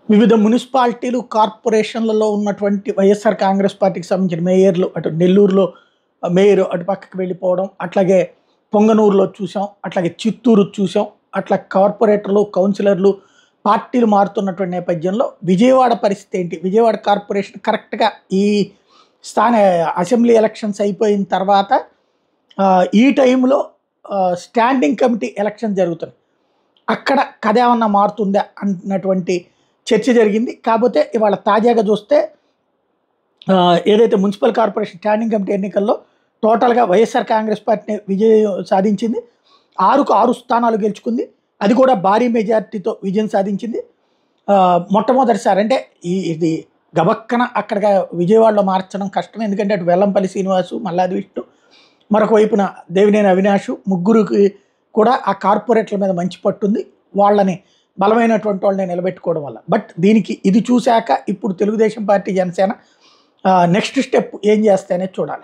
వివిధ మున్సిపాలిటీలు, కార్పొరేషన్లలో ఉన్నటువంటి వైఎస్ఆర్ కాంగ్రెస్ పార్టీకి సంబంధించిన మేయర్లు అటు నెల్లూరులో మేయర్ అటు పక్కకి వెళ్ళిపోవడం, అట్లాగే పొంగనూరులో చూసాం, అట్లాగే చిత్తూరు చూసాం. అట్లా కార్పొరేటర్లు, కౌన్సిలర్లు పార్టీలు మారుతున్నటువంటి నేపథ్యంలో విజయవాడ పరిస్థితి ఏంటి? విజయవాడ కార్పొరేషన్ కరెక్ట్‌గా ఈ స్థాన అసెంబ్లీ ఎలక్షన్స్ అయిపోయిన తర్వాత ఈ టైంలో స్టాండింగ్ కమిటీ ఎలక్షన్ జరుగుతున్నాయి. అక్కడ కథ ఏమన్నా మారుతుందా అన్నటువంటి చర్చ జరిగింది. కాకపోతే ఇవాళ తాజాగా చూస్తే ఏదైతే మున్సిపల్ కార్పొరేషన్ స్టాండింగ్ కమిటీ ఎన్నికల్లో టోటల్‌గా వైఎస్ఆర్ కాంగ్రెస్ పార్టీ విజయం సాధించింది. 6కు 6 స్థానాలు గెలుచుకుంది. అది కూడా భారీ మెజార్టీతో విజయం సాధించింది. మొట్టమొదటిసారి అంటే ఇది గబక్కన అక్కడగా విజయవాడలో మార్చడం కష్టం. ఎందుకంటే అటు వెల్లంపల్లి శ్రీనివాసు, మల్లాది విష్ణు, మరొక వైపున దేవినేని అవినాష్ ముగ్గురికి కూడా ఆ కార్పొరేట్ల మీద మంచి పట్టుంది. వాళ్ళని బలమైనటువంటి వాళ్ళని నిలబెట్టుకోవడం వల్ల. బట్ దీనికి ఇది చూశాక ఇప్పుడు Telugu Desam party, Janasena next step ఏం చేస్తాయనేది చూడాలి.